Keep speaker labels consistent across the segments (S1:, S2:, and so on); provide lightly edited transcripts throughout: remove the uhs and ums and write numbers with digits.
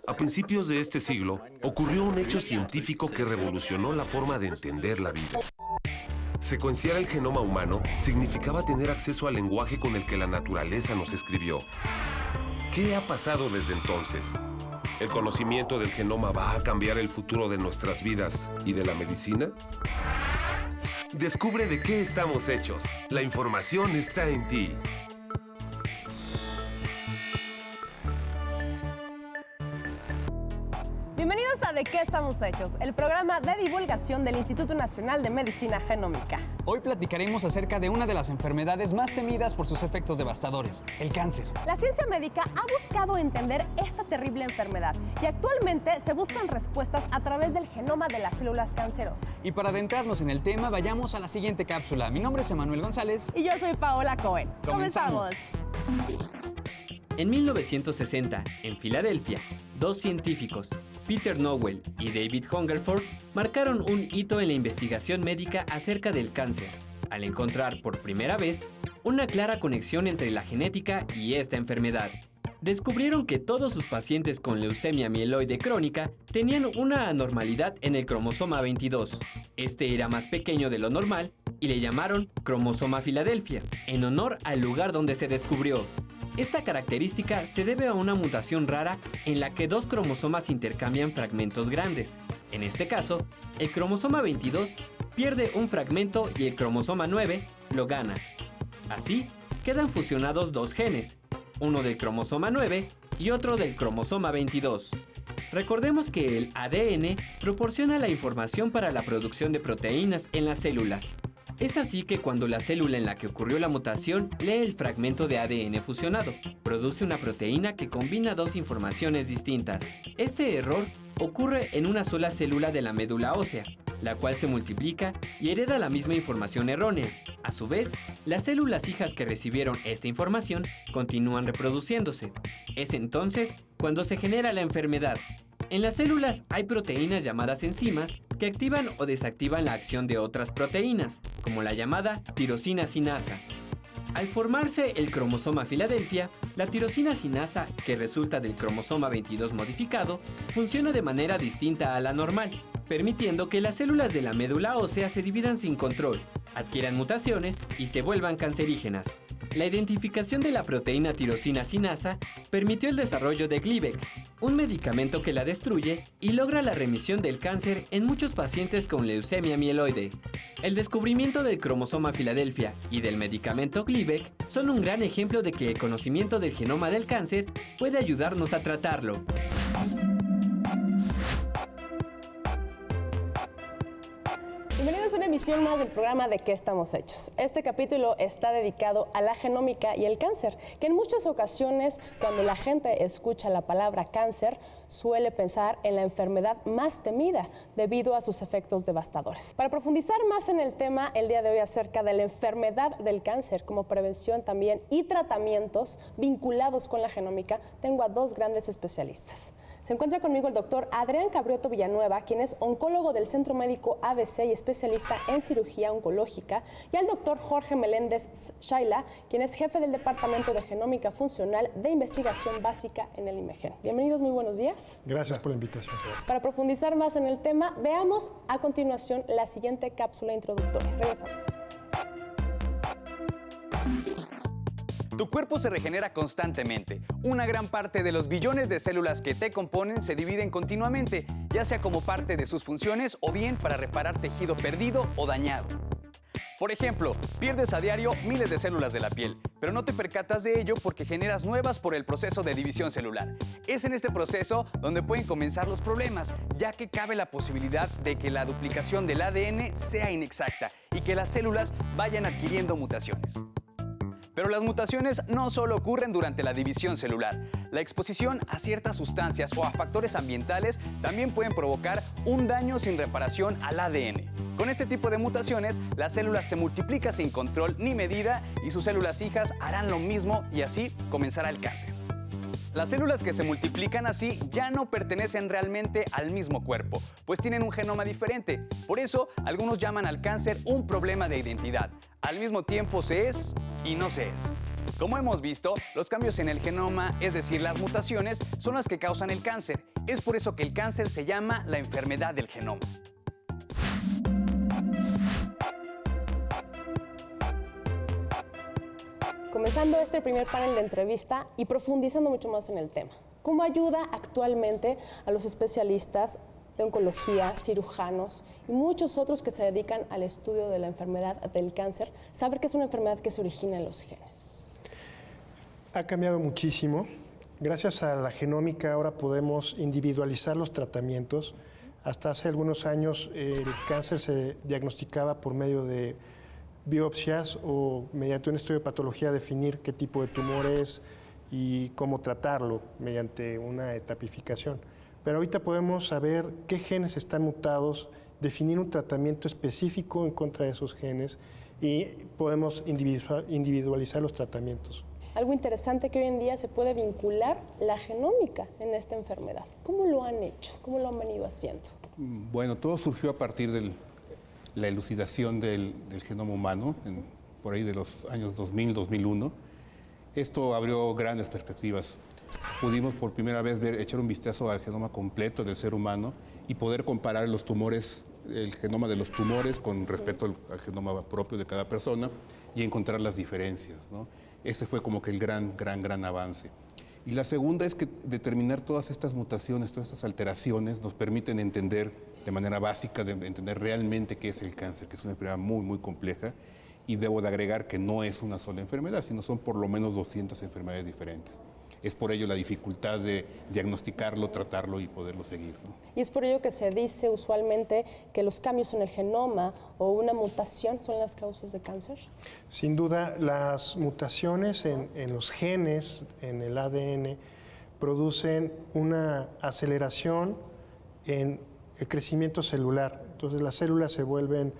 S1: A principios de este siglo, ocurrió un hecho científico que revolucionó la forma de entender la vida. Secuenciar el genoma humano significaba tener acceso al lenguaje con el que la naturaleza nos escribió. ¿Qué ha pasado desde entonces? ¿El conocimiento del genoma va a cambiar el futuro de nuestras vidas y de la medicina? Descubre de qué estamos hechos. La información está en ti.
S2: Bienvenidos a ¿De qué estamos hechos?, el programa de divulgación del Instituto Nacional de Medicina Genómica.
S3: Hoy platicaremos acerca de una de las enfermedades más temidas por sus efectos devastadores, el cáncer.
S2: La ciencia médica ha buscado entender esta terrible enfermedad y actualmente se buscan respuestas a través del genoma de las células cancerosas.
S3: Y para adentrarnos en el tema, vayamos a la siguiente cápsula. Mi nombre es Emanuel González.
S2: Y yo soy Paola Cohen. ¡Comenzamos!
S4: En 1960, en Filadelfia, dos científicos, Peter Nowell y David Hungerford, marcaron un hito en la investigación médica acerca del cáncer, al encontrar por primera vez una clara conexión entre la genética y esta enfermedad. Descubrieron que todos sus pacientes con leucemia mieloide crónica tenían una anormalidad en el cromosoma 22. Este era más pequeño de lo normal y le llamaron cromosoma Filadelfia, en honor al lugar donde se descubrió. Esta característica se debe a una mutación rara en la que dos cromosomas intercambian fragmentos grandes. En este caso, el cromosoma 22 pierde un fragmento y el cromosoma 9 lo gana. Así, quedan fusionados dos genes, uno del cromosoma 9 y otro del cromosoma 22. Recordemos que el ADN proporciona la información para la producción de proteínas en las células. Es así que cuando la célula en la que ocurrió la mutación lee el fragmento de ADN fusionado, produce una proteína que combina dos informaciones distintas. Este error ocurre en una sola célula de la médula ósea, la cual se multiplica y hereda la misma información errónea. A su vez, las células hijas que recibieron esta información continúan reproduciéndose. Es entonces cuando se genera la enfermedad. En las células hay proteínas llamadas enzimas que activan o desactivan la acción de otras proteínas, como la llamada tirosina sinasa. Al formarse el cromosoma Filadelfia, la tirosina sinasa, que resulta del cromosoma 22 modificado, funciona de manera distinta a la normal, permitiendo que las células de la médula ósea se dividan sin control, adquieran mutaciones y se vuelvan cancerígenas. La identificación de la proteína tirosina sinasa permitió el desarrollo de Gleevec, un medicamento que la destruye y logra la remisión del cáncer en muchos pacientes con leucemia mieloide. El descubrimiento del cromosoma Filadelfia y del medicamento Gleevec son un gran ejemplo de que el conocimiento del genoma del cáncer puede ayudarnos a tratarlo.
S2: Bienvenidos a una emisión más del programa ¿De qué estamos hechos? Este capítulo está dedicado a la genómica y el cáncer, que en muchas ocasiones, cuando la gente escucha la palabra cáncer, suele pensar en la enfermedad más temida debido a sus efectos devastadores. Para profundizar más en el tema el día de hoy acerca de la enfermedad del cáncer como prevención también y tratamientos vinculados con la genómica, tengo a dos grandes especialistas. Se encuentra conmigo el doctor Adrián Cabrioto Villanueva, quien es oncólogo del Centro Médico ABC y especialista en cirugía oncológica, y al doctor Jorge Meléndez Shaila, quien es jefe del Departamento de Genómica Funcional de Investigación Básica en el IMEGEN. Bienvenidos, muy buenos días.
S5: Gracias por la invitación.
S2: Para profundizar más en el tema, veamos a continuación la siguiente cápsula introductoria. Regresamos.
S6: Tu cuerpo se regenera constantemente. Una gran parte de los billones de células que te componen se dividen continuamente, ya sea como parte de sus funciones o bien para reparar tejido perdido o dañado. Por ejemplo, pierdes a diario miles de células de la piel, pero no te percatas de ello porque generas nuevas por el proceso de división celular. Es en este proceso donde pueden comenzar los problemas, ya que cabe la posibilidad de que la duplicación del ADN sea inexacta y que las células vayan adquiriendo mutaciones. Pero las mutaciones no solo ocurren durante la división celular. La exposición a ciertas sustancias o a factores ambientales también pueden provocar un daño sin reparación al ADN. Con este tipo de mutaciones, las células se multiplican sin control ni medida y sus células hijas harán lo mismo y así comenzará el cáncer. Las células que se multiplican así ya no pertenecen realmente al mismo cuerpo, pues tienen un genoma diferente. Por eso, algunos llaman al cáncer un problema de identidad. Al mismo tiempo se es y no se es. Como hemos visto, los cambios en el genoma, es decir, las mutaciones, son las que causan el cáncer. Es por eso que el cáncer se llama la enfermedad del genoma.
S2: Comenzando este primer panel de entrevista y profundizando mucho más en el tema. ¿Cómo ayuda actualmente a los especialistas de oncología, cirujanos y muchos otros que se dedican al estudio de la enfermedad del cáncer saber que es una enfermedad que se origina en los genes?
S5: Ha cambiado muchísimo. Gracias a la genómica ahora podemos individualizar los tratamientos. Hasta hace algunos años el cáncer se diagnosticaba por medio de biopsias o mediante un estudio de patología definir qué tipo de tumor es y cómo tratarlo mediante una etapificación. Pero ahorita podemos saber qué genes están mutados, definir un tratamiento específico en contra de esos genes y podemos individualizar los tratamientos.
S2: Algo interesante que hoy en día se puede vincular la genómica en esta enfermedad. ¿Cómo lo han hecho? ¿Cómo lo han venido haciendo?
S7: Bueno, todo surgió a partir de la elucidación del genoma humano, por ahí de los años 2000, 2001. Esto abrió grandes perspectivas. Pudimos por primera vez echar un vistazo al genoma completo del ser humano y poder comparar los tumores, el genoma de los tumores con respecto al genoma propio de cada persona y encontrar las diferencias, ¿no? Ese fue como que el gran avance. Y la segunda es que determinar todas estas mutaciones, todas estas alteraciones nos permiten entender de manera básica, entender realmente qué es el cáncer, que es una enfermedad muy compleja. Y debo de agregar que no es una sola enfermedad, sino son por lo menos 200 enfermedades diferentes. Es por ello la dificultad de diagnosticarlo, tratarlo y poderlo seguir, ¿no?
S2: Y es por ello que se dice usualmente que los cambios en el genoma o una mutación son las causas de cáncer.
S5: Sin duda, las mutaciones en los genes, en el ADN, producen una aceleración en el crecimiento celular. Entonces las células se vuelven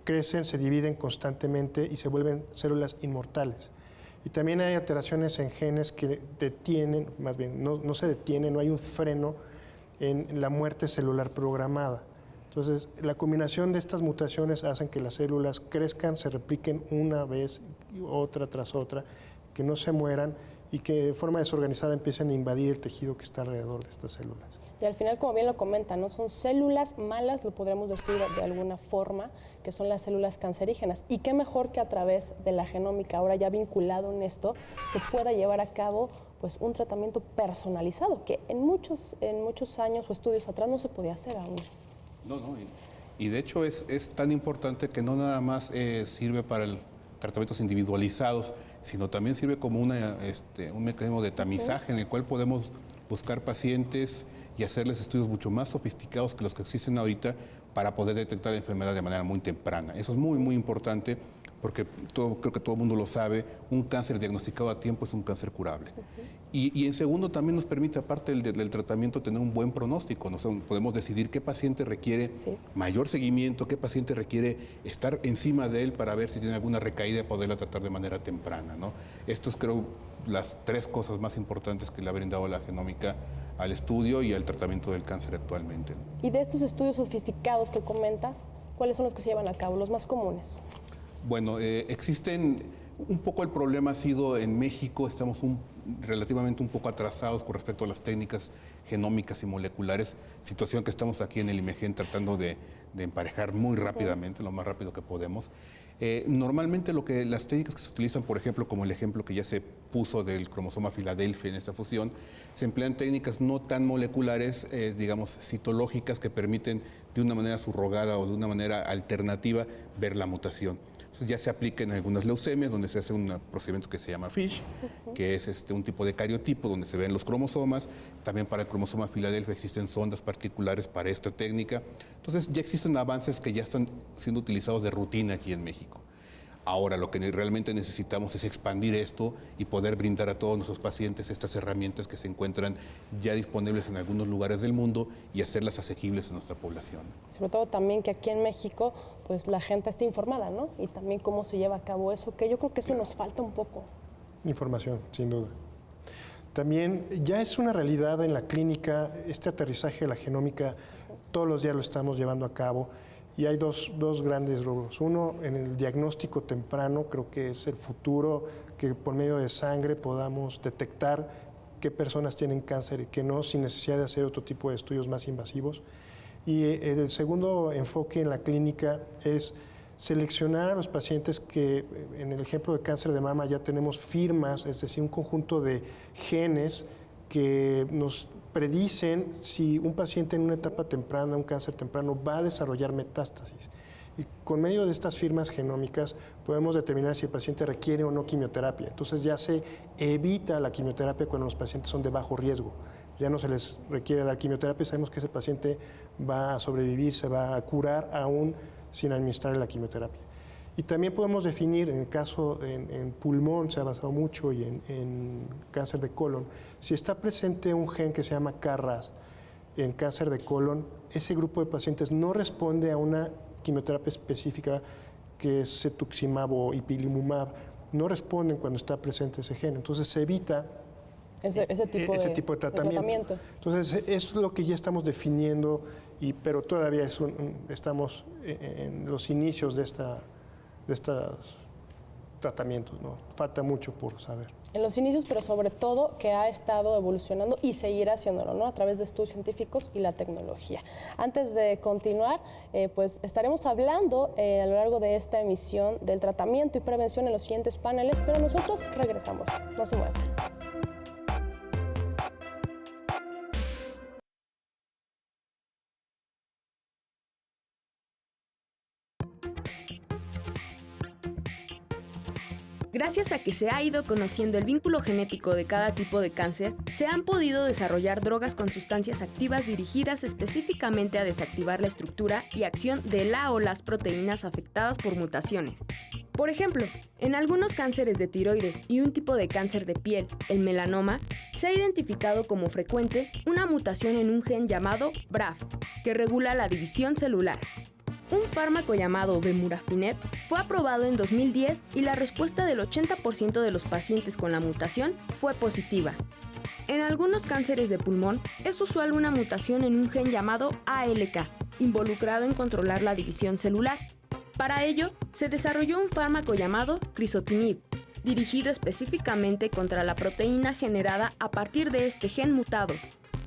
S5: crecen, se dividen constantemente y se vuelven células inmortales. Y también hay alteraciones en genes que detienen, más bien, no se detienen, no hay un freno en la muerte celular programada. Entonces, la combinación de estas mutaciones hacen que las células crezcan, se repliquen una vez, otra tras otra, que no se mueran y que de forma desorganizada empiecen a invadir el tejido que está alrededor de estas células.
S2: Y al final, como bien lo comentan, ¿no? Son células malas, lo podríamos decir de alguna forma, que son las células cancerígenas. Y qué mejor que a través de la genómica, ahora ya vinculado en esto, se pueda llevar a cabo pues, un tratamiento personalizado, que en muchos años o estudios atrás no se podía hacer aún.
S7: No, y de hecho es tan importante que no nada más sirve para tratamientos individualizados, sino también sirve como un mecanismo de tamizaje en el cual podemos buscar pacientes y hacerles estudios mucho más sofisticados que los que existen ahorita para poder detectar la enfermedad de manera muy temprana. Eso es muy importante porque creo que todo el mundo lo sabe, un cáncer diagnosticado a tiempo es un cáncer curable. Y en segundo también nos permite, aparte del tratamiento, tener un buen pronóstico, ¿no? O sea, podemos decidir qué paciente requiere mayor seguimiento, qué paciente requiere estar encima de él para ver si tiene alguna recaída y poderla tratar de manera temprana, ¿no? Esto es, creo, las tres cosas más importantes que le ha brindado la genómica al estudio y al tratamiento del cáncer actualmente.
S2: Y de estos estudios sofisticados que comentas, ¿cuáles son los que se llevan a cabo, los más comunes?
S7: Bueno, existen, un poco el problema ha sido en México, estamos relativamente un poco atrasados con respecto a las técnicas genómicas y moleculares, situación que estamos aquí en el IMEGEN tratando de emparejar muy rápidamente, lo más rápido que podemos. Normalmente las técnicas que se utilizan, por ejemplo, como el ejemplo que ya se puso del cromosoma Filadelfia en esta fusión, se emplean técnicas no tan moleculares, digamos, citológicas que permiten de una manera subrogada o de una manera alternativa ver la mutación. Ya se aplica en algunas leucemias, donde se hace un procedimiento que se llama FISH, que es un tipo de cariotipo donde se ven los cromosomas. También para el cromosoma Filadelfia existen sondas particulares para esta técnica. Entonces ya existen avances que ya están siendo utilizados de rutina aquí en México. Ahora lo que realmente necesitamos es expandir esto y poder brindar a todos nuestros pacientes estas herramientas que se encuentran ya disponibles en algunos lugares del mundo y hacerlas asequibles a nuestra población.
S2: Sobre todo también que aquí en México pues la gente esté informada, ¿no? Y también cómo se lleva a cabo eso, que yo creo que eso nos falta un poco.
S5: Información, sin duda. También ya es una realidad en la clínica, este aterrizaje de la genómica, todos los días lo estamos llevando a cabo. Y hay dos grandes rubros. Uno, en el diagnóstico temprano, creo que es el futuro, que por medio de sangre podamos detectar qué personas tienen cáncer y qué no, sin necesidad de hacer otro tipo de estudios más invasivos. Y el segundo enfoque en la clínica es seleccionar a los pacientes que, en el ejemplo de cáncer de mama, ya tenemos firmas, es decir, un conjunto de genes que nos predicen si un paciente en una etapa temprana, un cáncer temprano, va a desarrollar metástasis. Y con medio de estas firmas genómicas podemos determinar si el paciente requiere o no quimioterapia. Entonces ya se evita la quimioterapia cuando los pacientes son de bajo riesgo. Ya no se les requiere dar quimioterapia, sabemos que ese paciente va a sobrevivir, se va a curar aún sin administrar la quimioterapia. Y también podemos definir, en el caso en pulmón se ha avanzado mucho y en cáncer de colon, si está presente un gen que se llama KRAS en cáncer de colon, ese grupo de pacientes no responde a una quimioterapia específica que es cetuximab o ipilimumab, no responden cuando está presente ese gen. Entonces se evita ese tipo de tratamiento. Entonces, eso es lo que ya estamos definiendo, pero todavía estamos en los inicios de estos tratamientos, ¿no? Falta mucho por saber.
S2: En los inicios, pero sobre todo que ha estado evolucionando y seguirá haciéndolo, ¿no? A través de estudios científicos y la tecnología. Antes de continuar, pues estaremos hablando a lo largo de esta emisión del tratamiento y prevención en los siguientes paneles, pero nosotros regresamos. No se muevan.
S8: Gracias a que se ha ido conociendo el vínculo genético de cada tipo de cáncer, se han podido desarrollar drogas con sustancias activas dirigidas específicamente a desactivar la estructura y acción de la o las proteínas afectadas por mutaciones. Por ejemplo, en algunos cánceres de tiroides y un tipo de cáncer de piel, el melanoma, se ha identificado como frecuente una mutación en un gen llamado BRAF, que regula la división celular. Un fármaco llamado Vemurafenib fue aprobado en 2010 y la respuesta del 80% de los pacientes con la mutación fue positiva. En algunos cánceres de pulmón es usual una mutación en un gen llamado ALK, involucrado en controlar la división celular. Para ello, se desarrolló un fármaco llamado Crizotinib, dirigido específicamente contra la proteína generada a partir de este gen mutado.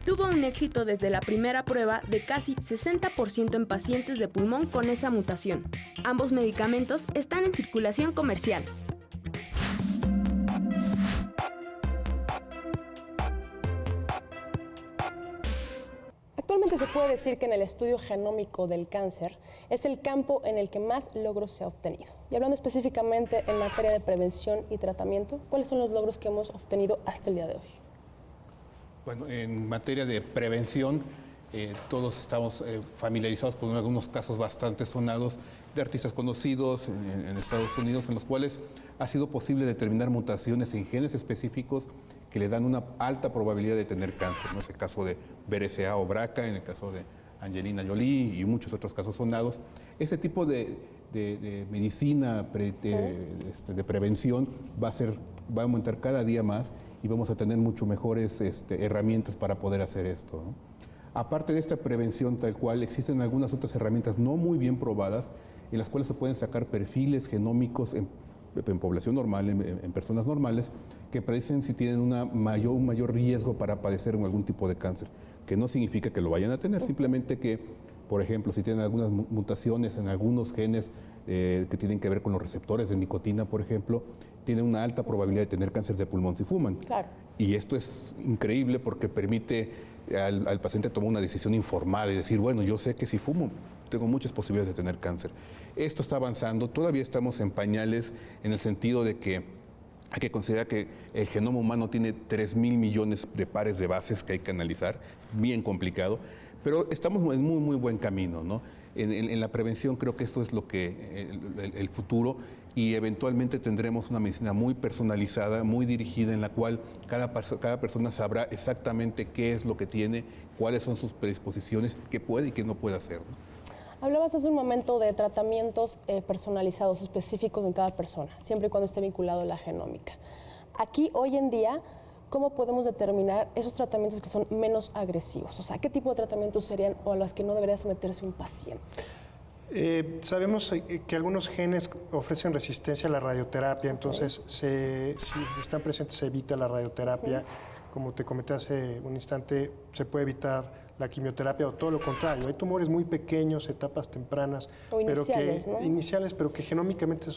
S8: Tuvo un éxito desde la primera prueba de casi 60% en pacientes de pulmón con esa mutación. Ambos medicamentos están en circulación comercial.
S2: Actualmente se puede decir que en el estudio genómico del cáncer es el campo en el que más logros se ha obtenido. Y hablando específicamente en materia de prevención y tratamiento, ¿cuáles son los logros que hemos obtenido hasta el día de hoy?
S7: Bueno, en materia de prevención, todos estamos familiarizados con algunos casos bastante sonados de artistas conocidos en Estados Unidos, en los cuales ha sido posible determinar mutaciones en genes específicos que le dan una alta probabilidad de tener cáncer, ¿no? Es el caso de BRCA o BRCA, en el caso de Angelina Jolie y muchos otros casos sonados. Ese tipo de medicina de prevención va a aumentar cada día más y vamos a tener mucho mejores herramientas para poder hacer esto, ¿no? Aparte de esta prevención tal cual, existen algunas otras herramientas no muy bien probadas en las cuales se pueden sacar perfiles genómicos en población normal, en personas normales, que predicen si tienen un mayor riesgo para padecer algún tipo de cáncer, que no significa que lo vayan a tener, simplemente que, por ejemplo, si tienen algunas mutaciones en algunos genes que tienen que ver con los receptores de nicotina, por ejemplo, tienen una alta probabilidad de tener cáncer de pulmón si fuman.
S2: Claro.
S7: Y esto es increíble porque permite al paciente tomar una decisión informada y decir, bueno, yo sé que si fumo tengo muchas posibilidades de tener cáncer. Esto está avanzando, todavía estamos en pañales en el sentido de que hay que considerar que el genoma humano tiene 3.000 millones de pares de bases que hay que analizar, bien complicado, pero estamos en muy, muy buen camino, ¿no? En la prevención creo que esto es lo que el futuro, y eventualmente tendremos una medicina muy personalizada, muy dirigida, en la cual cada persona sabrá exactamente qué es lo que tiene, cuáles son sus predisposiciones, qué puede y qué no puede hacer, ¿no?
S2: Hablabas hace un momento de tratamientos personalizados, específicos en cada persona, siempre y cuando esté vinculado a la genómica. Aquí, hoy en día, ¿cómo podemos determinar esos tratamientos que son menos agresivos? O sea, ¿qué tipo de tratamientos serían o a los que no debería someterse un paciente?
S5: Sabemos que algunos genes ofrecen resistencia a la radioterapia, entonces si están presentes se evita la radioterapia. como te comenté hace un instante, se puede evitar la quimioterapia o todo lo contrario. Hay tumores muy pequeños, etapas tempranas,
S2: o iniciales,
S5: pero iniciales, pero que genómicamente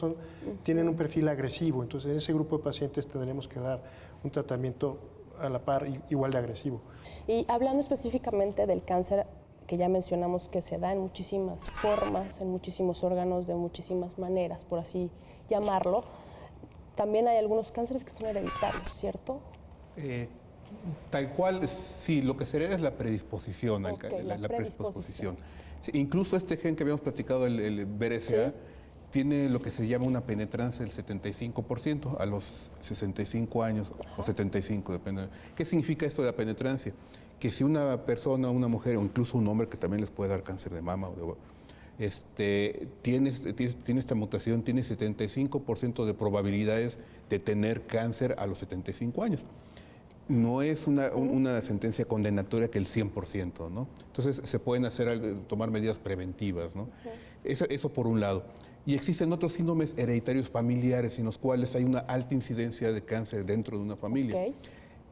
S5: tienen un perfil agresivo. Entonces, en ese grupo de pacientes tendremos que dar un tratamiento a la par igual de agresivo.
S2: Y hablando específicamente del cáncer, que ya mencionamos que se da en muchísimas formas, en muchísimos órganos, de muchísimas maneras, por así llamarlo, también hay algunos cánceres que son hereditarios, ¿cierto?
S7: Tal cual, sí, lo que se hereda es la predisposición, la predisposición. Sí, incluso este gen que habíamos platicado, el BRCA, tiene lo que se llama una penetrancia del 75% a los 65 años o 75, depende. ¿Qué significa esto de la penetrancia? Que si una persona, una mujer o incluso un hombre que también les puede dar cáncer de mama tiene esta mutación, tiene 75% de probabilidades de tener cáncer a los 75 años. No es una sentencia condenatoria que el 100%, ¿no? Entonces se pueden tomar medidas preventivas, ¿no? Eso por un lado. Y existen otros síndromes hereditarios familiares en los cuales hay una alta incidencia de cáncer dentro de una familia.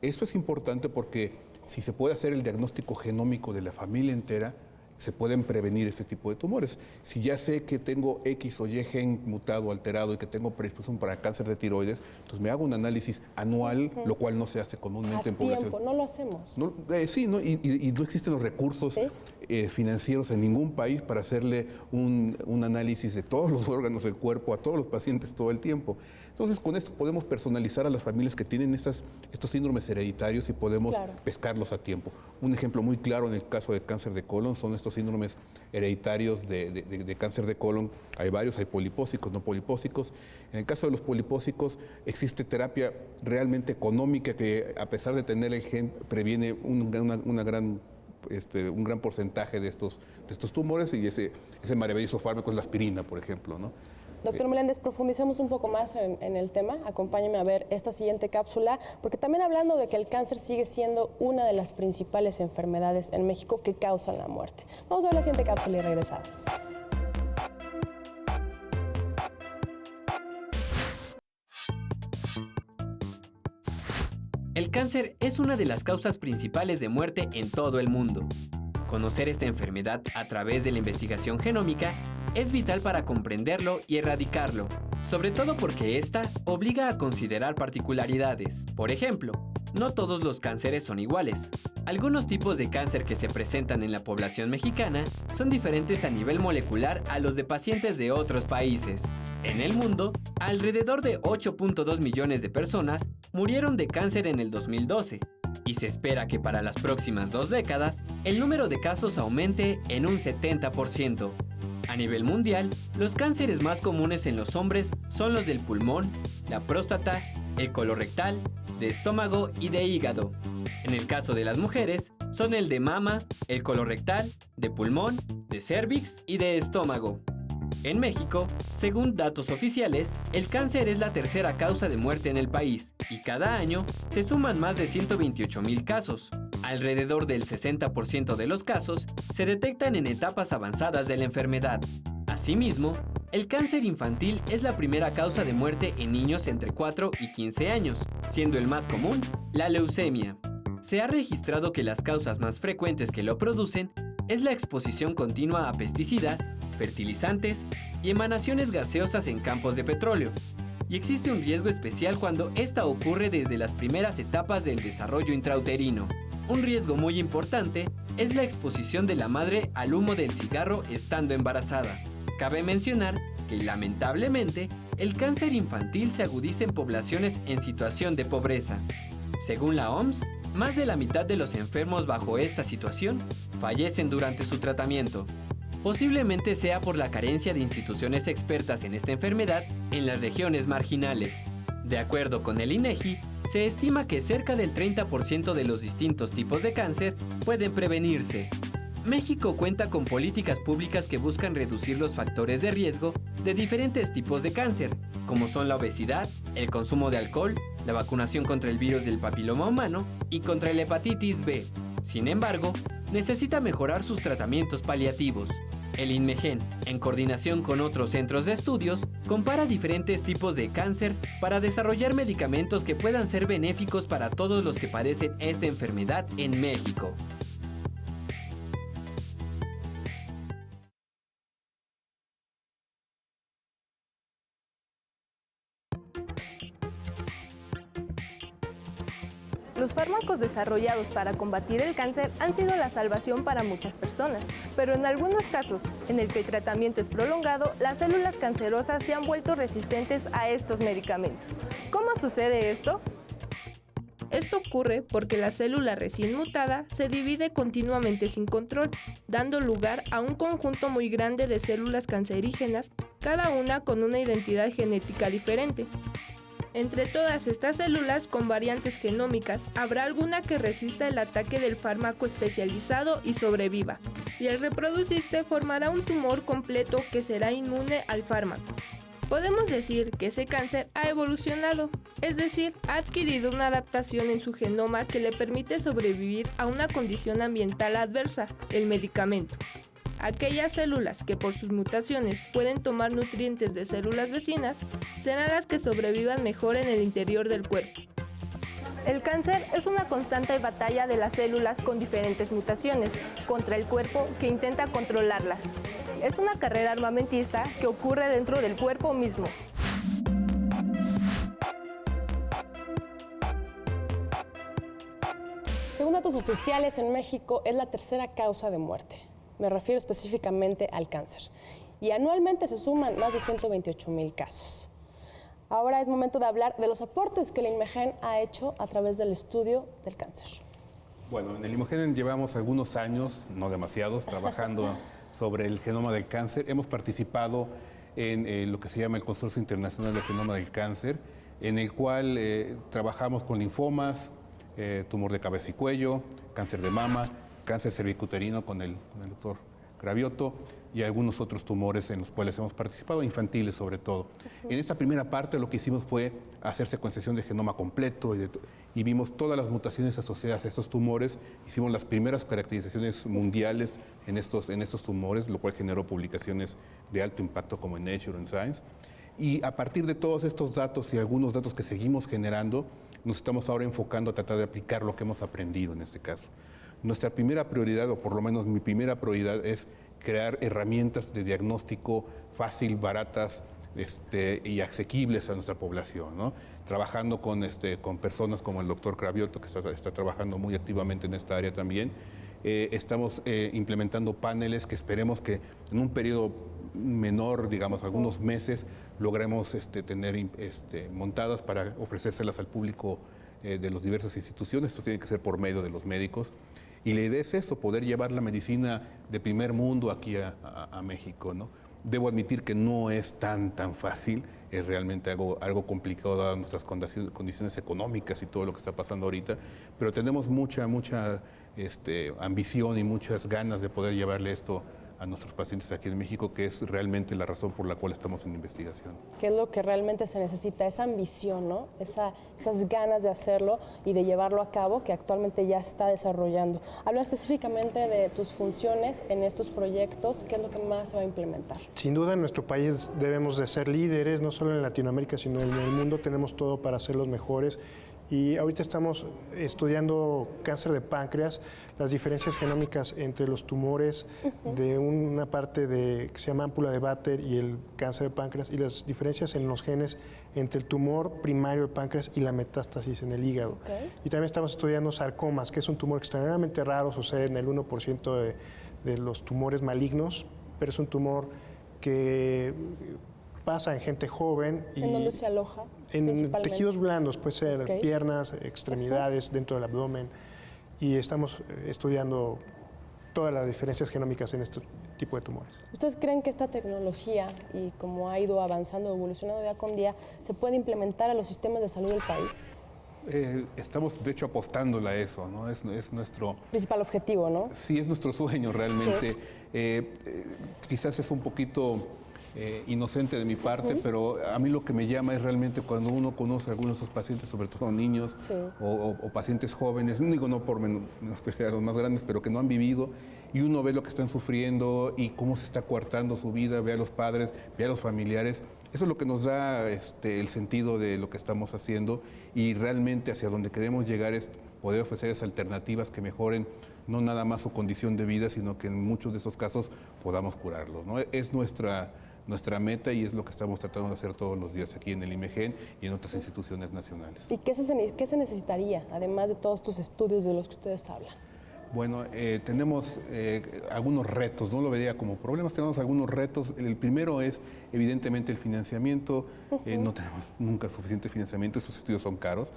S7: Esto es importante porque si se puede hacer el diagnóstico genómico de la familia entera, se pueden prevenir este tipo de tumores. Si ya sé que tengo X o Y gen mutado, alterado y que tengo predisposición para cáncer de tiroides, entonces me hago un análisis anual, lo cual no se hace comúnmente en población.
S2: No lo hacemos.
S7: Sí, ¿no? Y no existen los recursos financieros en ningún país para hacerle un análisis de todos los órganos del cuerpo a todos los pacientes todo el tiempo. Entonces, con esto podemos personalizar a las familias que tienen estos síndromes hereditarios y podemos pescarlos a tiempo. Un ejemplo muy claro en el caso de cáncer de colon son estos síndromes hereditarios de cáncer de colon. Hay varios, hay polipósicos, no polipósicos. En el caso de los polipósicos existe terapia realmente económica que, a pesar de tener el gen, previene un gran porcentaje de estos tumores, y ese maravilloso fármaco es la aspirina, por ejemplo, ¿no?
S2: Doctor Meléndez, profundicemos un poco más en el tema. Acompáñeme a ver esta siguiente cápsula, porque también hablando de que el cáncer sigue siendo una de las principales enfermedades en México que causan la muerte. Vamos a ver la siguiente cápsula y regresamos.
S4: El cáncer es una de las causas principales de muerte en todo el mundo. Conocer esta enfermedad a través de la investigación genómica es vital para comprenderlo y erradicarlo, sobre todo porque esta obliga a considerar particularidades. Por ejemplo, no todos los cánceres son iguales. Algunos tipos de cáncer que se presentan en la población mexicana son diferentes a nivel molecular a los de pacientes de otros países. En el mundo, alrededor de 8.2 millones de personas murieron de cáncer en el 2012, y se espera que para las próximas 2 décadas el número de casos aumente en un 70%. A nivel mundial, los cánceres más comunes en los hombres son los del pulmón, la próstata, el colorectal, de estómago y de hígado. En el caso de las mujeres, son el de mama, el colorectal, de pulmón, de cérvix y de estómago. En México, según datos oficiales, el cáncer es la tercera causa de muerte en el país y cada año se suman más de 128,000 casos. Alrededor del 60% de los casos se detectan en etapas avanzadas de la enfermedad. Asimismo, el cáncer infantil es la primera causa de muerte en niños entre 4 y 15 años, siendo el más común la leucemia. Se ha registrado que las causas más frecuentes que lo producen es la exposición continua a pesticidas, fertilizantes y emanaciones gaseosas en campos de petróleo. Y existe un riesgo especial cuando esta ocurre desde las primeras etapas del desarrollo intrauterino. Un riesgo muy importante es la exposición de la madre al humo del cigarro estando embarazada. Cabe mencionar que, lamentablemente, el cáncer infantil se agudiza en poblaciones en situación de pobreza. Según la OMS, más de la mitad de los enfermos bajo esta situación fallecen durante su tratamiento. Posiblemente sea por la carencia de instituciones expertas en esta enfermedad en las regiones marginales. De acuerdo con el INEGI, se estima que cerca del 30% de los distintos tipos de cáncer pueden prevenirse. México cuenta con políticas públicas que buscan reducir los factores de riesgo de diferentes tipos de cáncer, como son la obesidad, el consumo de alcohol, la vacunación contra el virus del papiloma humano y contra la hepatitis B. Sin embargo, necesita mejorar sus tratamientos paliativos. El INMEGEN, en coordinación con otros centros de estudios, compara diferentes tipos de cáncer para desarrollar medicamentos que puedan ser benéficos para todos los que padecen esta enfermedad en México.
S9: Los fármacos desarrollados para combatir el cáncer han sido la salvación para muchas personas, pero en algunos casos, en el que el tratamiento es prolongado, las células cancerosas se han vuelto resistentes a estos medicamentos. ¿Cómo sucede esto?
S8: Esto ocurre porque la célula recién mutada se divide continuamente sin control, dando lugar a un conjunto muy grande de células cancerígenas, cada una con una identidad genética diferente. Entre todas estas células con variantes genómicas, habrá alguna que resista el ataque del fármaco especializado y sobreviva, y al reproducirse formará un tumor completo que será inmune al fármaco. Podemos decir que ese cáncer ha evolucionado, es decir, ha adquirido una adaptación en su genoma que le permite sobrevivir a una condición ambiental adversa, el medicamento. Aquellas células que por sus mutaciones pueden tomar nutrientes de células vecinas serán las que sobrevivan mejor en el interior del cuerpo.
S9: El cáncer es una constante batalla de las células con diferentes mutaciones contra el cuerpo que intenta controlarlas. Es una carrera armamentista que ocurre dentro del cuerpo mismo.
S2: Según datos oficiales, en México es la tercera causa de muerte. Me refiero específicamente al cáncer. Y anualmente se suman más de 128,000 casos. Ahora es momento de hablar de los aportes que el INMEGEN ha hecho a través del estudio del cáncer.
S7: Bueno, en el INMEGEN llevamos algunos años, no demasiados, trabajando sobre el genoma del cáncer. Hemos participado en lo que se llama el Consorcio Internacional del Genoma del Cáncer, en el cual trabajamos con linfomas, tumor de cabeza y cuello, cáncer de mama, cáncer cervicuterino con el doctor Cravioto y algunos otros tumores en los cuales hemos participado, infantiles sobre todo. En esta primera parte lo que hicimos fue hacer secuenciación de genoma completo y vimos todas las mutaciones asociadas a estos tumores. Hicimos las primeras caracterizaciones mundiales en estos tumores, lo cual generó publicaciones de alto impacto como en Nature and Science. Y a partir de todos estos datos y algunos datos que seguimos generando, nos estamos ahora enfocando a tratar de aplicar lo que hemos aprendido en este caso. Nuestra primera prioridad, o por lo menos mi primera prioridad, es crear herramientas de diagnóstico fácil, baratas y asequibles a nuestra población, ¿no? Trabajando con personas como el doctor Cravioto, que está trabajando muy activamente en esta área también. Estamos implementando paneles que esperemos que en un periodo menor, digamos, algunos meses, logremos tener montadas para ofrecérselas al público de las diversas instituciones. Esto tiene que ser por medio de los médicos. Y la idea es eso, poder llevar la medicina de primer mundo aquí a México, ¿no? Debo admitir que no es tan fácil, es realmente algo complicado dadas nuestras condiciones económicas y todo lo que está pasando ahorita, pero tenemos mucha ambición y muchas ganas de poder llevarle esto a nuestros pacientes aquí en México, que es realmente la razón por la cual estamos en investigación.
S2: ¿Qué es lo que realmente se necesita? Esa ambición, ¿no? Esas ganas de hacerlo y de llevarlo a cabo, que actualmente ya se está desarrollando. Habla específicamente de tus funciones en estos proyectos, ¿qué es lo que más se va a implementar?
S5: Sin duda, en nuestro país debemos de ser líderes, no solo en Latinoamérica, sino en el mundo. Tenemos todo para ser los mejores. Y ahorita estamos estudiando cáncer de páncreas, las diferencias genómicas entre los tumores de una parte que se llama ámpula de Bater y el cáncer de páncreas, y las diferencias en los genes entre el tumor primario del páncreas y la metástasis en el hígado. Okay. Y también estamos estudiando sarcomas, que es un tumor extremadamente raro, sucede en el 1% de los tumores malignos, pero es un tumor que pasa en gente joven.
S2: ¿En dónde se aloja?
S5: En tejidos blandos, puede ser piernas, extremidades, dentro del abdomen. Y estamos estudiando todas las diferencias genómicas en este tipo de tumores.
S2: ¿Ustedes creen que esta tecnología, y como ha ido avanzando, evolucionando día con día, se puede implementar a los sistemas de salud del país?
S7: Estamos, de hecho, apostándole a eso, ¿no? Es nuestro
S2: principal objetivo, ¿no?
S7: Sí, es nuestro sueño realmente.
S2: Sí.
S7: Quizás es un poquito inocente de mi parte, pero a mí lo que me llama es realmente cuando uno conoce a algunos de esos pacientes, sobre todo niños o pacientes jóvenes, digo no por menospreciar a los más grandes, pero que no han vivido, y uno ve lo que están sufriendo y cómo se está coartando su vida, ve a los padres, ve a los familiares. Eso es lo que nos da el sentido de lo que estamos haciendo, y realmente hacia donde queremos llegar es poder ofrecer alternativas que mejoren no nada más su condición de vida, sino que en muchos de esos casos podamos curarlos, ¿no? Es nuestra meta y es lo que estamos tratando de hacer todos los días aquí en el IMEGEN y en otras instituciones nacionales.
S2: ¿Y qué se necesitaría, además de todos estos estudios de los que ustedes hablan?
S7: Bueno, tenemos algunos retos, no lo vería como problemas, tenemos algunos retos. El primero es, evidentemente, el financiamiento. No tenemos nunca suficiente financiamiento, estos estudios son caros.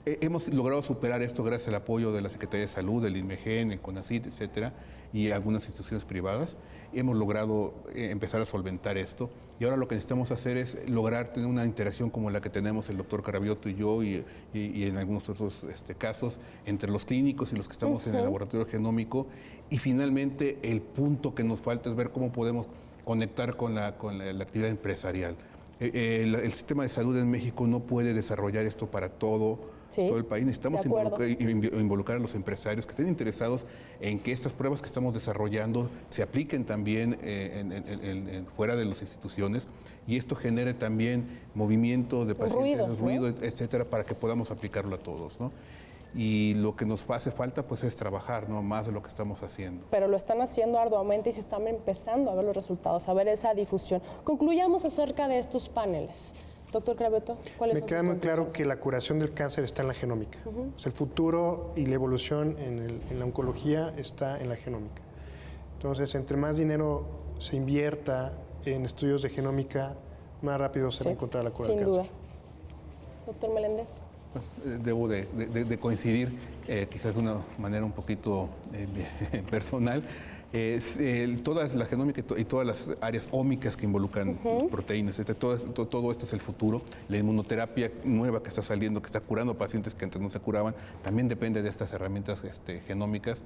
S7: Hemos logrado superar esto gracias al apoyo de la Secretaría de Salud, del INMEGEN, el CONACYT, etcétera, y algunas instituciones privadas. Hemos logrado empezar a solventar esto, y ahora lo que necesitamos hacer es lograr tener una interacción como la que tenemos el doctor Carabiotto y yo, y en algunos otros casos, entre los clínicos y los que estamos en el laboratorio genómico. Y finalmente, el punto que nos falta es ver cómo podemos conectar con la actividad empresarial. El sistema de salud en México no puede desarrollar esto para todo el país. Necesitamos involucrar a los empresarios que estén interesados en que estas pruebas que estamos desarrollando se apliquen también fuera de las instituciones, y esto genere también movimiento de pacientes, ruido, etcétera, para que podamos aplicarlo a todos, ¿no? Y lo que nos hace falta pues es trabajar, ¿no?, más de lo que estamos haciendo.
S2: Pero lo están haciendo arduamente y se están empezando a ver los resultados, a ver esa difusión. Concluyamos acerca de estos paneles. Doctor Carabiotto, ¿cuáles son sus conclusiones?
S5: Me queda muy claro que la curación del cáncer está en la genómica. O sea, el futuro y la evolución en la oncología está en la genómica. Entonces, entre más dinero se invierta en estudios de genómica, más rápido se va a encontrar la cura del cáncer.
S2: Sin duda. Doctor Meléndez.
S7: Debo de coincidir, quizás de una manera un poquito personal. Toda la genómica y todas las áreas ómicas que involucran proteínas, todo esto es el futuro. La inmunoterapia nueva que está saliendo, que está curando pacientes que antes no se curaban, también depende de estas herramientas genómicas.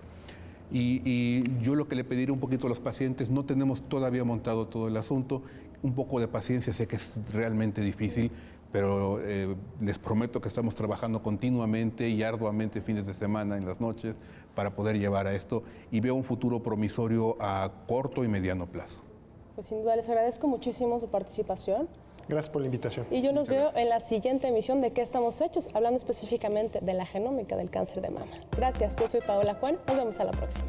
S7: Y yo lo que le pediría un poquito a los pacientes, no tenemos todavía montado todo el asunto, un poco de paciencia, sé que es realmente difícil, pero les prometo que estamos trabajando continuamente y arduamente fines de semana, en las noches, para poder llevar a esto, y veo un futuro promisorio a corto y mediano plazo.
S2: Pues sin duda les agradezco muchísimo su participación.
S5: Gracias por la invitación.
S2: Y yo nos veo en la siguiente emisión de ¿Qué estamos hechos?, hablando específicamente de la genómica del cáncer de mama. Gracias, yo soy Paola Juan, nos vemos a la próxima.